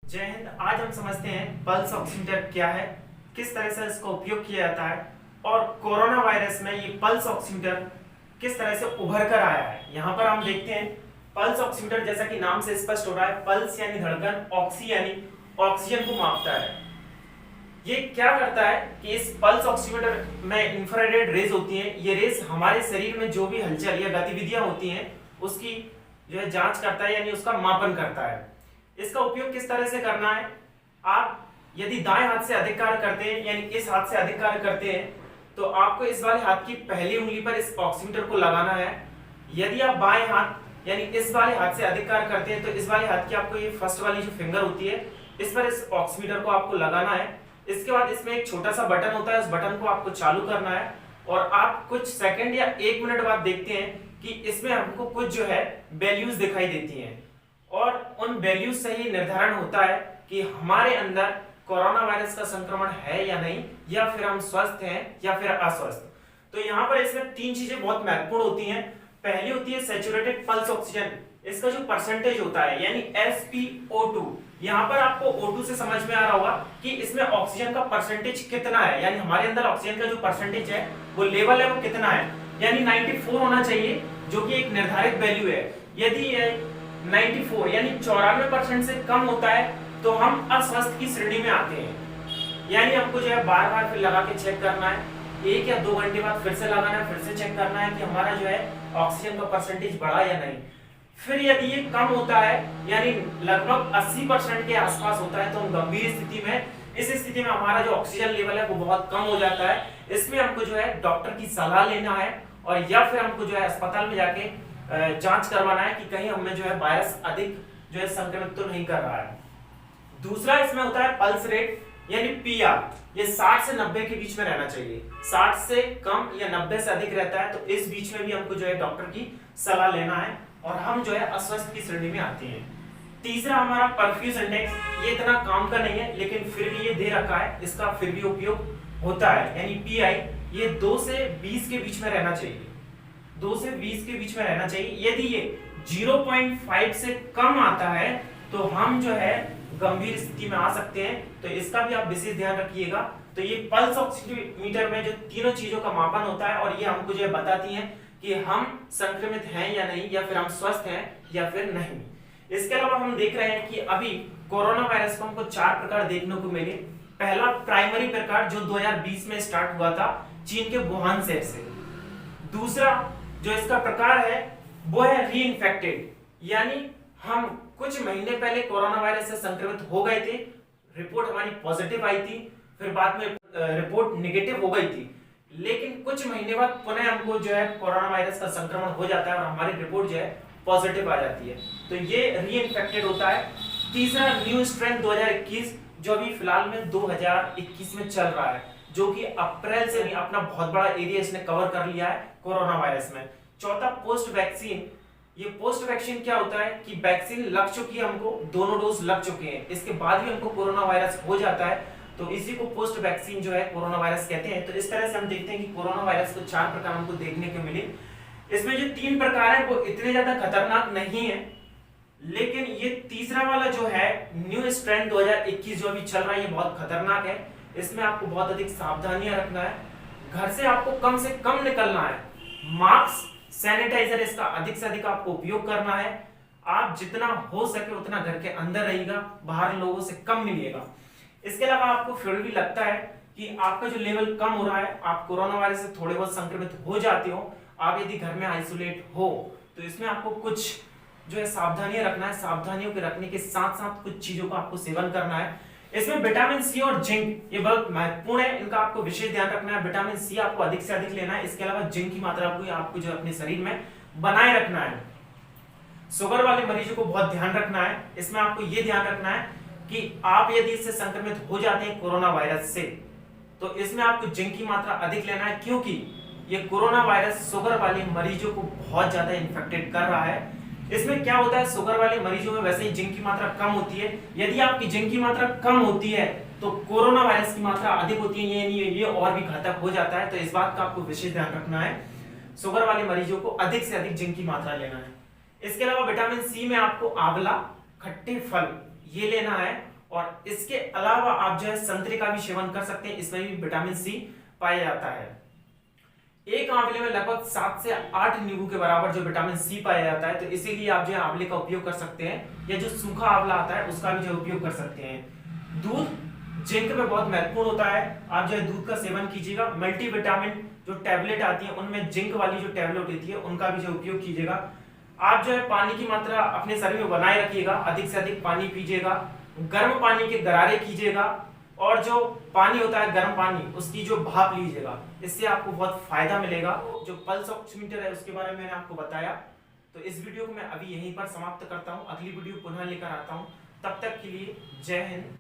जय हिंद। आज हम समझते हैं पल्स ऑक्सीमीटर क्या है, किस तरह से इसका उपयोग किया जाता है और कोरोना वायरस में ये पल्स ऑक्सीमीटर किस तरह से उभर कर आया है। यहाँ पर हम देखते हैं पल्स ऑक्सीमीटर, जैसा कि नाम से स्पष्ट हो रहा है, पल्स यानी धड़कन, ऑक्सी यानी ऑक्सीजन को मापता है। ये क्या करता है कि इस पल्स ऑक्सीमीटर में इंफ्रारेड रेज होती हैं। ये रेज हमारे शरीर में जो भी हलचल या गतिविधियां होती हैं उसकी जो है जांच करता है, यानी उसका मापन करता है। इसका उपयोग किस तरह से करना है, आप यदि दाएं हाथ से अधिक कार्य करते हैं, यानी इस हाथ से अधिक कार्य करते हैं, तो आपको इस वाले हाथ की पहली उंगली पर इस ऑक्सीमीटर को लगाना है। यदि आप बाएं हाथ यानी इस वाले हाथ से अधिक कार्य करते हैं, तो इस वाले हाथ की आपको ये फर्स्ट वाली जो फिंगर होती है, इस पर इस ऑक्सीमीटर को आपको लगाना है। इसके बाद इसमें एक छोटा सा बटन होता है, उस बटन को आपको चालू करना है और आप कुछ सेकंड या 1 मिनट बाद देखते हैं कि इसमें हमको कुछ जो है वैल्यूज दिखाई देती हैं और उन वैल्यूज से ही निर्धारण होता है कि हमारे अंदर कोरोना वायरस का संक्रमण है या नहीं, या फिर हम स्वस्थ हैं या फिर अस्वस्थ। तो यहाँ पर इसमें 3 चीजें बहुत महत्वपूर्ण होती हैं। पहली होती है सैचुरेटेड पल्स ऑक्सीजन, इसका जो परसेंटेज होता है यानी SpO2। यहाँ पर आपको O2 से समझ में आ रहा होगा कि इसमें ऑक्सीजन का परसेंटेज कितना है, यानी हमारे अंदर ऑक्सीजन का जो परसेंटेज है वो लेवल है वो कितना है, यानी 94 होना चाहिए, जो कि एक निर्धारित वैल्यू है। यदि ये 94 यानी 94% से कम होता है तो हम अस्वस्थ की श्रेणी में आते हैं। यानी हमको जो है बार बार फिर लगा के चेक करना है, 1 या 2 घंटे बाद फिर से लगाना है, फिर से चेक करना है कि हमारा जो है ऑक्सीजन का परसेंटेज बढ़ा या नहीं। फिर यदि ये कम होता है यानी लगभग 80% के आसपास होता है तो हम गंभीर स्थिति में, इस स्थिति में हमारा जो ऑक्सीजन लेवल है वो बहुत कम हो जाता है। इसमें हमको जो है डॉक्टर की सलाह लेना है और या फिर हमको जो है अस्पताल में जाके जांच करवाना है कि कहीं हमें जो है वायरस अधिक जो है संक्रमित तो नहीं कर रहा है। दूसरा इसमें होता है पल्स रेट यानी PR, ये 60 से 90 के बीच में रहना चाहिए। 60 से कम या 90 से अधिक रहता है तो इस बीच में भी हमको जो है डॉक्टर की सलाह लेना है और हम जो है अस्वस्थ की श्रेणी में आते हैं। तीसरा हमारा परफ्यूज इंडेक्स, ये इतना काम का नहीं है लेकिन फिर भी ये दे रखा है, इसका फिर भी उपयोग होता है, यानी PI ये 2 से 20 के बीच में रहना चाहिए। 2 से 20 के बीच में रहना चाहिए। यदि ये 0.5 से कम आता है तो हम जो है गंभीर स्थिति में आ सकते हैं, तो इसका भी आप विशेष ध्यान रखिएगा। तो ये पल्स ऑक्सीमीटर में जो तीनों चीजों का मापन होता है और ये हमको जो है बताती हैं कि हम संक्रमित हैं या नहीं, या फिर हम स्वस्थ हैं या फिर नहीं। इसके अलावा हम देख रहे हैं कि अभी कोरोना वायरस को हमको 4 प्रकार देखने को मिले। पहला प्राइमरी प्रकार जो 2020 में स्टार्ट हुआ था चीन के वुहान शहर से। दूसरा जो इसका प्रकार है वो है रीइंफेक्टेड, यानी हम कुछ महीने पहले कोरोना वायरस से संक्रमित हो गए थे, रिपोर्ट हमारी पॉजिटिव आई थी, फिर बाद में रिपोर्ट नेगेटिव हो गई थी, लेकिन कुछ महीने बाद पुनः हमको जो है कोरोना वायरस का संक्रमण हो जाता है और हमारी रिपोर्ट जो है पॉजिटिव आ जाती है, तो ये रीइंफेक्टेड होता है। तीसरा न्यू स्ट्रेन 2021 जो अभी फिलहाल में 2021 में चल रहा है, जो कि अप्रैल से अपना बहुत बड़ा एरिया इसने कवर कर लिया है कोरोना वायरस में। चौथा पोस्ट वैक्सीन, ये पोस्ट वैक्सीन क्या होता है कि वैक्सीन लग चुकी है, हमको दोनों डोज लग चुके हैं, इसके बाद भी हमको कोरोना वायरस हो जाता है, तो इसी को पोस्ट वैक्सीन जो है कोरोना वायरस कहते हैं। तो इस तरह से हम देखते हैं कि कोरोना वायरस को 4 प्रकार हमको देखने को मिले। इसमें जो 3 प्रकार है वो इतने ज्यादा खतरनाक नहीं है, लेकिन ये तीसरा वाला जो है न्यू स्ट्रेन 2021 जो अभी चल रहा है ये बहुत खतरनाक है। इसमें आपको बहुत अधिक सावधानियां रखना है, घर से आपको कम से कम निकलना है, मास्क सैनिटाइजर इसका अधिक से अधिक आपको उपयोग करना है, आप जितना हो सके उतना घर के अंदर रहिएगा, बाहर लोगों से कम मिलिएगा। इसके अलावा आपको फिर भी लगता है कि आपका जो लेवल कम हो रहा है, आप कोरोना वायरस से थोड़े बहुत संक्रमित हो जाते हो, आप यदि घर में आइसोलेट हो, तो इसमें आपको कुछ जो है सावधानियां रखना है। सावधानियों के रखने के साथ साथ कुछ चीजों का आपको सेवन करना है। इसमें विटामिन C और जिंक ये बहुत महत्वपूर्ण है, इनका आपको विशेष ध्यान रखना है। विटामिन C आपको अधिक से अधिक लेना है, इसके अलावा जिंक की मात्रा आपको जो अपने शरीर में बनाए रखना है। शुगर वाले मरीजों को बहुत ध्यान रखना है, इसमें आपको ये ध्यान रखना है कि आप यदि इससे संक्रमित हो जाते हैं कोरोना वायरस से, तो इसमें आपको जिंक की मात्रा अधिक लेना है, क्योंकि ये कोरोना वायरस शुगर वाले मरीजों को बहुत ज्यादा इन्फेक्टेड कर रहा है। इसमें क्या होता है, शुगर वाले मरीजों में वैसे ही जिंक की मात्रा कम होती है, यदि आपकी जिंक की मात्रा कम होती है तो कोरोना वायरस की मात्रा अधिक होती है, ये और भी घातक हो जाता है। तो इस बात का आपको विशेष ध्यान रखना है, शुगर वाले मरीजों को अधिक से अधिक जिंक की मात्रा लेना है। इसके अलावा विटामिन C में आपको आंवला, खट्टे फल ये लेना है और इसके अलावा आप जो है संतरे का भी सेवन कर सकते हैं, इसमें भी विटामिन सी पाया जाता है। एक आंवले में लगभग 7 से 8 नींबू के बराबर जो विटामिन सी पाया जाता है, तो इसीलिए आप जो है आंवले का उपयोग कर सकते हैं, या जो सूखा आंवला आता है उसका भी जो उपयोग कर सकते हैं। दूध जिंक में बहुत महत्वपूर्ण होता है, आप जो है दूध का सेवन कीजिएगा। मल्टीविटामिन जो टैबलेट आती है उनमें जिंक वाली जो टैबलेट होती है उनका भी जो उपयोग कीजिएगा। आप जो है पानी की मात्रा अपने शरीर में बनाए रखिएगा, अधिक से अधिक पानी पीजिएगा, गर्म पानी के गरारे कीजिएगा, और जो पानी होता है गर्म पानी उसकी जो भाप लीजिएगा, इससे आपको बहुत फायदा मिलेगा। जो पल्स ऑक्सीमीटर है उसके बारे में मैंने आपको बताया। तो इस वीडियो को मैं अभी यहीं पर समाप्त करता हूँ, अगली वीडियो पुनः लेकर आता हूँ। तब तक के लिए जय हिंद।